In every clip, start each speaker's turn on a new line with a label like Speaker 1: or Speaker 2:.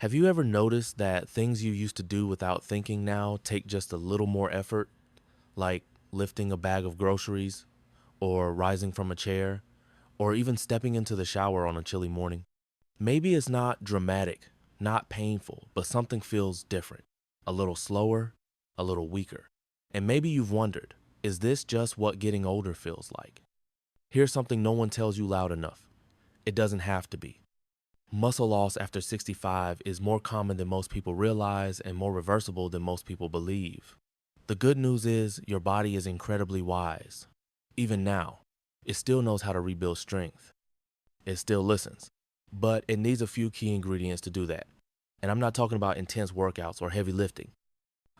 Speaker 1: Have you ever noticed that things you used to do without thinking now take just a little more effort, like lifting a bag of groceries, or rising from a chair, or even stepping into the shower on a chilly morning? Maybe it's not dramatic, not painful, but something feels different, a little slower, a little weaker. And maybe you've wondered, is this just what getting older feels like? Here's something no one tells you loud enough. It doesn't have to be. Muscle loss after 65 is more common than most people realize and more reversible than most people believe. The good news is your body is incredibly wise. Even now, it still knows how to rebuild strength. It still listens, but it needs a few key ingredients to do that. And I'm not talking about intense workouts or heavy lifting.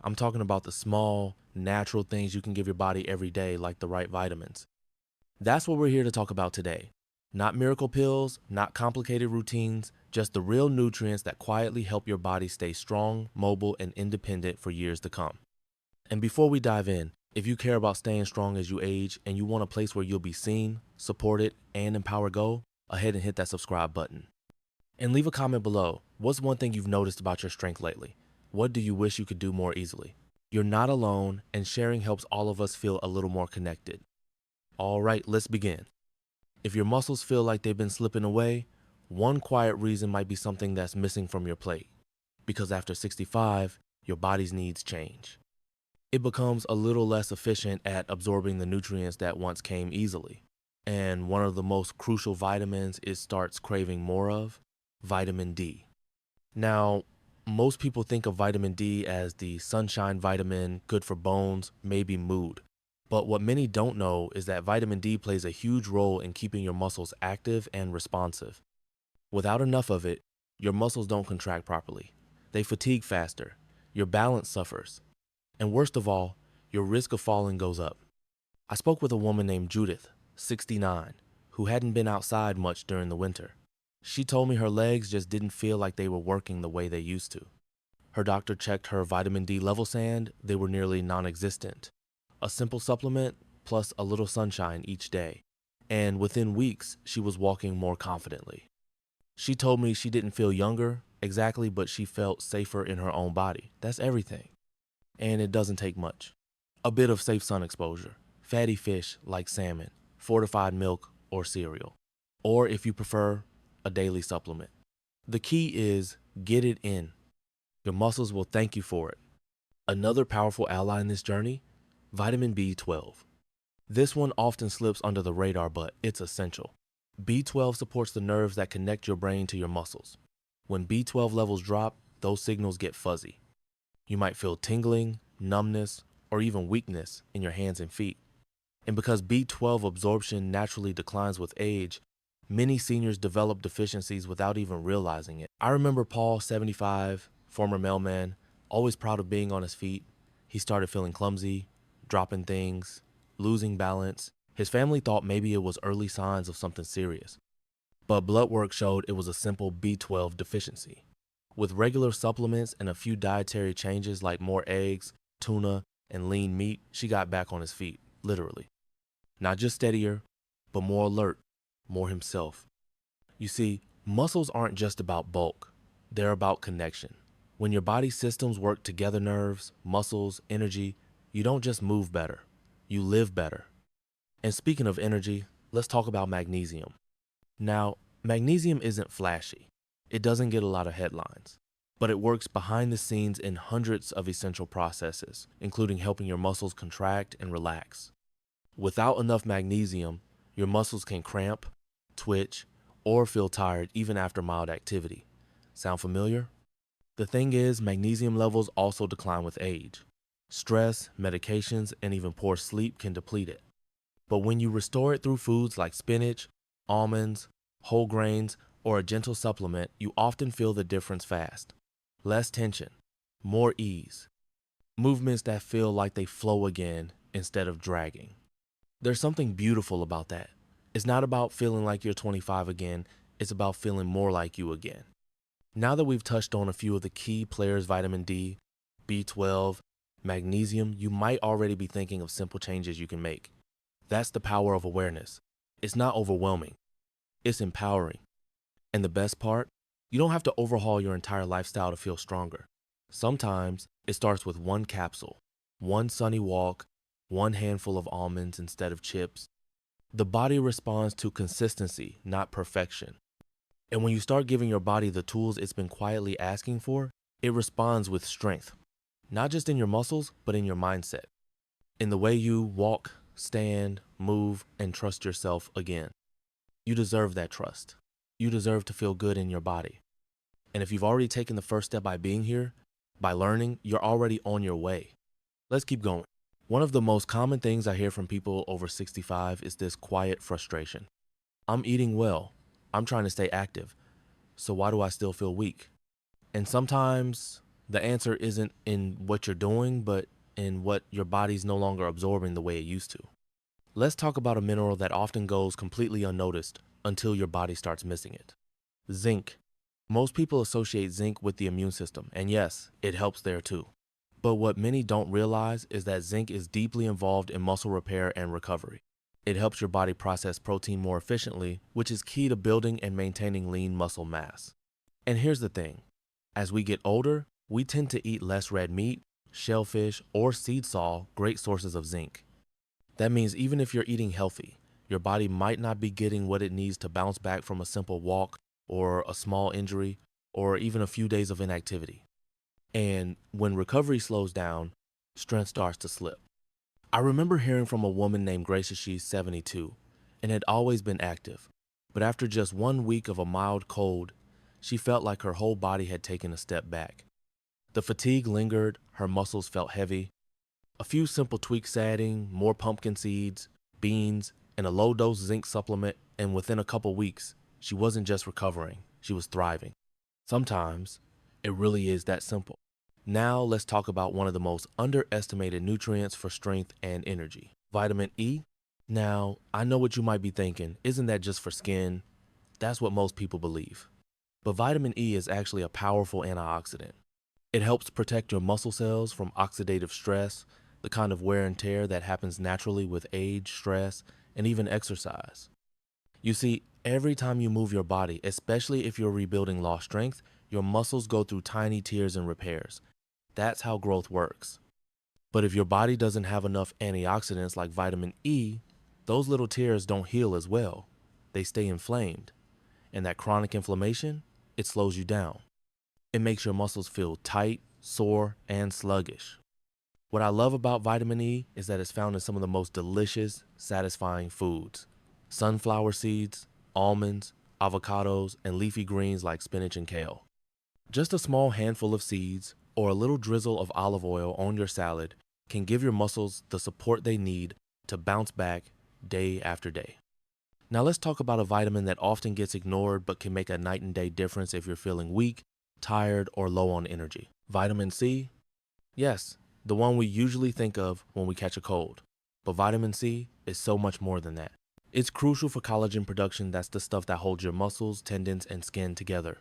Speaker 1: I'm talking about the small, natural things you can give your body every day, like the right vitamins. That's what we're here to talk about today. Not miracle pills, not complicated routines, just the real nutrients that quietly help your body stay strong, mobile, and independent for years to come. And before we dive in, if you care about staying strong as you age and you want a place where you'll be seen, supported, and empowered, go ahead and hit that subscribe button. And leave a comment below. What's one thing you've noticed about your strength lately? What do you wish you could do more easily? You're not alone, and sharing helps all of us feel a little more connected. All right, let's begin. If your muscles feel like they've been slipping away, one quiet reason might be something that's missing from your plate. Because after 65, your body's needs change. It becomes a little less efficient at absorbing the nutrients that once came easily. And one of the most crucial vitamins it starts craving more of, vitamin D. Now, most people think of vitamin D as the sunshine vitamin, good for bones, maybe mood. But what many don't know is that vitamin D plays a huge role in keeping your muscles active and responsive. Without enough of it, your muscles don't contract properly. They fatigue faster, your balance suffers, and worst of all, your risk of falling goes up. I spoke with a woman named Judith, 69, who hadn't been outside much during the winter. She told me her legs just didn't feel like they were working the way they used to. Her doctor checked her vitamin D levels and they were nearly non-existent. A simple supplement plus a little sunshine each day. And within weeks, she was walking more confidently. She told me she didn't feel younger, exactly, but she felt safer in her own body. That's everything. And it doesn't take much. A bit of safe sun exposure, fatty fish like salmon, fortified milk, or cereal. Or if you prefer, a daily supplement. The key is get it in. Your muscles will thank you for it. Another powerful ally in this journey, vitamin B12. This one often slips under the radar, but it's essential. B12 supports the nerves that connect your brain to your muscles. When B12 levels drop, those signals get fuzzy. You might feel tingling, numbness, or even weakness in your hands and feet. And because B12 absorption naturally declines with age, many seniors develop deficiencies without even realizing it. I remember Paul, 75, former mailman, always proud of being on his feet. He started feeling clumsy, dropping things, losing balance. His family thought maybe it was early signs of something serious. But blood work showed it was a simple B12 deficiency. With regular supplements and a few dietary changes like more eggs, tuna, and lean meat, she got back on his feet, literally. Not just steadier, but more alert, more himself. You see, muscles aren't just about bulk, they're about connection. When your body systems work together, nerves, muscles, energy, you don't just move better, you live better. And speaking of energy, let's talk about magnesium. Now, magnesium isn't flashy. It doesn't get a lot of headlines, but it works behind the scenes in hundreds of essential processes, including helping your muscles contract and relax. Without enough magnesium, your muscles can cramp, twitch, or feel tired even after mild activity. Sound familiar? The thing is, magnesium levels also decline with age. Stress, medications, and even poor sleep can deplete it. But when you restore it through foods like spinach, almonds, whole grains, or a gentle supplement, you often feel the difference fast. Less tension, more ease. Movements that feel like they flow again instead of dragging. There's something beautiful about that. It's not about feeling like you're 25 again, it's about feeling more like you again. Now that we've touched on a few of the key players, vitamin D, B12, magnesium, you might already be thinking of simple changes you can make. That's the power of awareness. It's not overwhelming. It's empowering. And the best part, You don't have to overhaul your entire lifestyle to feel stronger. Sometimes it starts with one capsule, one sunny walk, one handful of almonds instead of chips. The body responds to consistency, not perfection. And when you start giving your body the tools it's been quietly asking for, it responds with strength, not just in your muscles, but in your mindset, in the way you walk, stand, move, and trust yourself again. You deserve that trust. You deserve to feel good in your body. And if you've already taken the first step by being here, by learning, you're already on your way. Let's keep going. One of the most common things I hear from people over 65 is this quiet frustration. I'm eating well. I'm trying to stay active. So why do I still feel weak? And sometimes the answer isn't in what you're doing, but in what your body's no longer absorbing the way it used to. Let's talk about a mineral that often goes completely unnoticed until your body starts missing it. Zinc. Most people associate zinc with the immune system, and yes, it helps there too. But what many don't realize is that zinc is deeply involved in muscle repair and recovery. It helps your body process protein more efficiently, which is key to building and maintaining lean muscle mass. And here's the thing. As we get older, we tend to eat less red meat, shellfish, or seed saw, great sources of zinc. That means even if you're eating healthy, your body might not be getting what it needs to bounce back from a simple walk or a small injury or even a few days of inactivity. And when recovery slows down, strength starts to slip. I remember hearing from a woman named Grace. She's 72 and had always been active, but after just 1 week of a mild cold, she felt like her whole body had taken a step back. The fatigue lingered, her muscles felt heavy. A few simple tweaks adding, more pumpkin seeds, beans, and a low-dose zinc supplement, and within a couple weeks, she wasn't just recovering, she was thriving. Sometimes, it really is that simple. Now let's talk about one of the most underestimated nutrients for strength and energy, vitamin E. Now, I know what you might be thinking, isn't that just for skin? That's what most people believe. But vitamin E is actually a powerful antioxidant. It helps protect your muscle cells from oxidative stress, the kind of wear and tear that happens naturally with age, stress, and even exercise. You see, every time you move your body, especially if you're rebuilding lost strength, your muscles go through tiny tears and repairs. That's how growth works. But if your body doesn't have enough antioxidants like vitamin E, those little tears don't heal as well. They stay inflamed. And that chronic inflammation, it slows you down. It makes your muscles feel tight, sore, and sluggish. What I love about vitamin E is that it's found in some of the most delicious, satisfying foods. Sunflower seeds, almonds, avocados, and leafy greens like spinach and kale. Just a small handful of seeds or a little drizzle of olive oil on your salad can give your muscles the support they need to bounce back day after day. Now let's talk about a vitamin that often gets ignored but can make a night and day difference if you're feeling weak, tired, or low on energy. Vitamin C? Yes, the one we usually think of when we catch a cold. But vitamin C is so much more than that. It's crucial for collagen production. That's the stuff that holds your muscles, tendons, and skin together.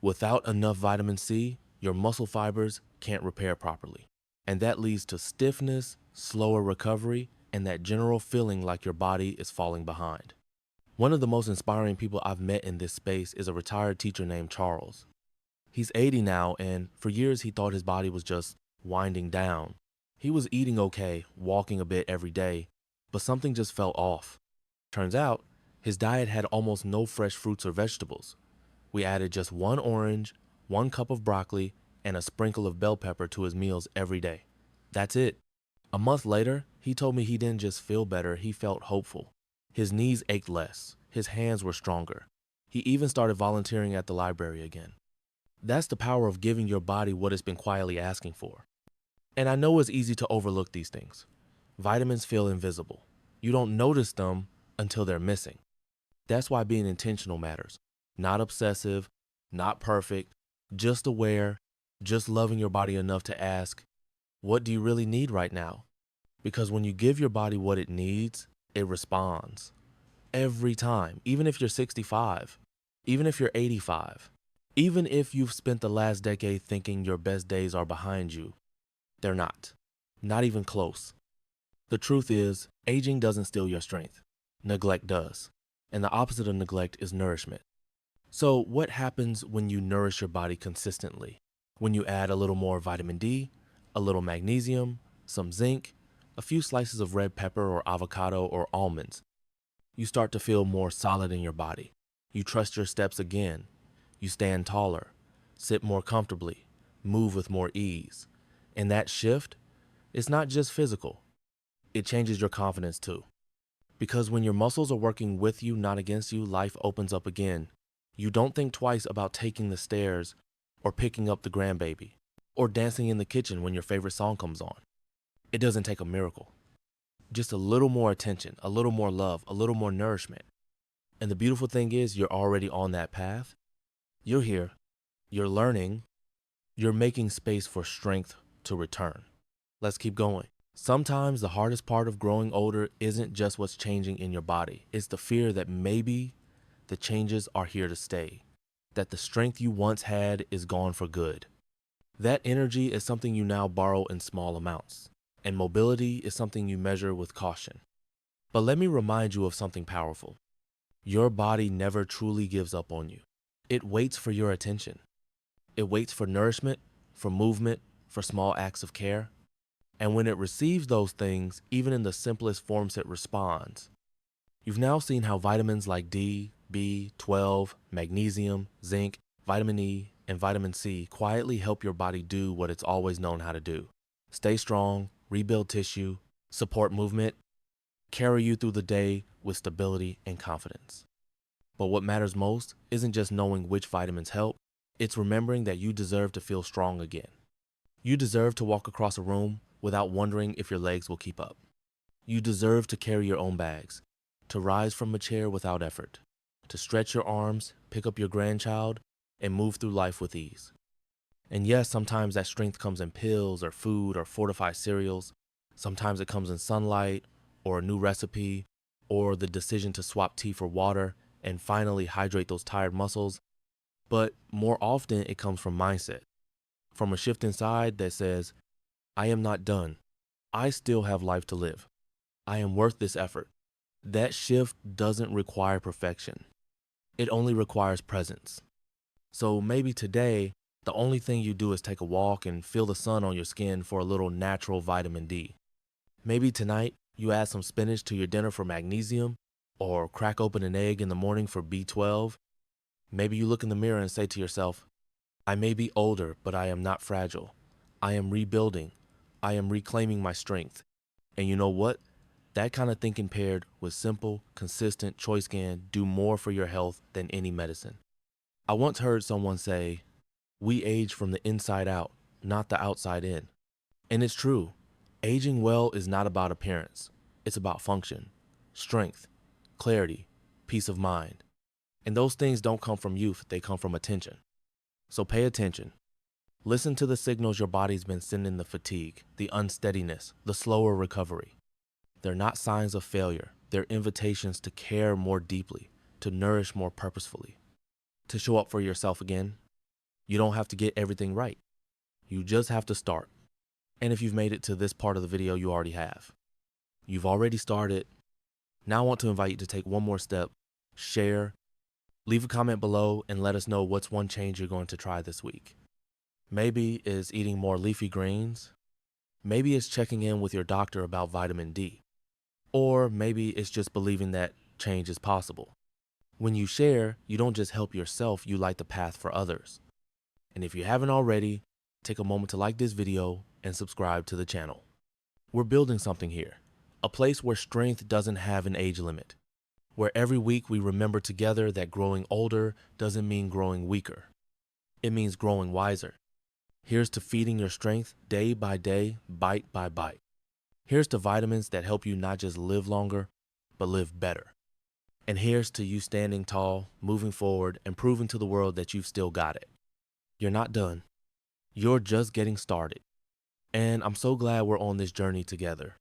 Speaker 1: Without enough vitamin C, your muscle fibers can't repair properly. And that leads to stiffness, slower recovery, and that general feeling like your body is falling behind. One of the most inspiring people I've met in this space is a retired teacher named Charles. He's 80 now, and for years he thought his body was just winding down. He was eating okay, walking a bit every day, but something just felt off. Turns out, his diet had almost no fresh fruits or vegetables. We added just one orange, 1 cup of broccoli, and a sprinkle of bell pepper to his meals every day. That's it. A month later, he told me he didn't just feel better, he felt hopeful. His knees ached less, his hands were stronger. He even started volunteering at the library again. That's the power of giving your body what it's been quietly asking for. And I know it's easy to overlook these things. Vitamins feel invisible. You don't notice them until they're missing. That's why being intentional matters. Not obsessive, not perfect, just aware, just loving your body enough to ask, what do you really need right now? Because when you give your body what it needs, it responds. Every time, even if you're 65, even if you're 85, even if you've spent the last decade thinking your best days are behind you, they're not. Not even close. The truth is, aging doesn't steal your strength. Neglect does. And the opposite of neglect is nourishment. So, what happens when you nourish your body consistently? When you add a little more vitamin D, a little magnesium, some zinc, a few slices of red pepper or avocado or almonds, you start to feel more solid in your body. You trust your steps again. You stand taller, sit more comfortably, move with more ease. And that shift, it's not just physical, it changes your confidence too. Because when your muscles are working with you, not against you, life opens up again. You don't think twice about taking the stairs or picking up the grandbaby or dancing in the kitchen when your favorite song comes on. It doesn't take a miracle. Just a little more attention, a little more love, a little more nourishment. And the beautiful thing is you're already on that path. You're here. You're learning. You're making space for strength to return. Let's keep going. Sometimes the hardest part of growing older isn't just what's changing in your body. It's the fear that maybe the changes are here to stay, that the strength you once had is gone for good. That energy is something you now borrow in small amounts, and mobility is something you measure with caution. But let me remind you of something powerful. Your body never truly gives up on you. It waits for your attention. It waits for nourishment, for movement, for small acts of care. And when it receives those things, even in the simplest forms, it responds. You've now seen how vitamins like D, B12, magnesium, zinc, vitamin E, and vitamin C quietly help your body do what it's always known how to do. Stay strong, rebuild tissue, support movement, carry you through the day with stability and confidence. But what matters most isn't just knowing which vitamins help, it's remembering that you deserve to feel strong again. You deserve to walk across a room without wondering if your legs will keep up. You deserve to carry your own bags, to rise from a chair without effort, to stretch your arms, pick up your grandchild, and move through life with ease. And yes, sometimes that strength comes in pills or food or fortified cereals. Sometimes it comes in sunlight or a new recipe or the decision to swap tea for water and finally hydrate those tired muscles. But more often it comes from mindset, from a shift inside that says, I am not done. I still have life to live. I am worth this effort. That shift doesn't require perfection. It only requires presence. So maybe today, the only thing you do is take a walk and feel the sun on your skin for a little natural vitamin D. Maybe tonight, you add some spinach to your dinner for magnesium, or crack open an egg in the morning for B12. Maybe you look in the mirror and say to yourself, I may be older, but I am not fragile. I am rebuilding. I am reclaiming my strength. And you know what? That kind of thinking paired with simple, consistent choice can do more for your health than any medicine. I once heard someone say, we age from the inside out, not the outside in. And it's true. Aging well is not about appearance. It's about function, strength, clarity, peace of mind. And those things don't come from youth, they come from attention. So pay attention. Listen to the signals your body's been sending: the fatigue, the unsteadiness, the slower recovery. They're not signs of failure. They're invitations to care more deeply, to nourish more purposefully, to show up for yourself again. You don't have to get everything right. You just have to start. And if you've made it to this part of the video, you already have. You've already started. Now I want to invite you to take one more step, share, leave a comment below, and let us know what's one change you're going to try this week. Maybe it's eating more leafy greens. Maybe it's checking in with your doctor about vitamin D. Or maybe it's just believing that change is possible. When you share, you don't just help yourself, you light the path for others. And if you haven't already, take a moment to like this video and subscribe to the channel. We're building something here, a place where strength doesn't have an age limit, where every week we remember together that growing older doesn't mean growing weaker. It means growing wiser. Here's to feeding your strength day by day, bite by bite. Here's to vitamins that help you not just live longer, but live better. And here's to you standing tall, moving forward, and proving to the world that you've still got it. You're not done. You're just getting started. And I'm so glad we're on this journey together.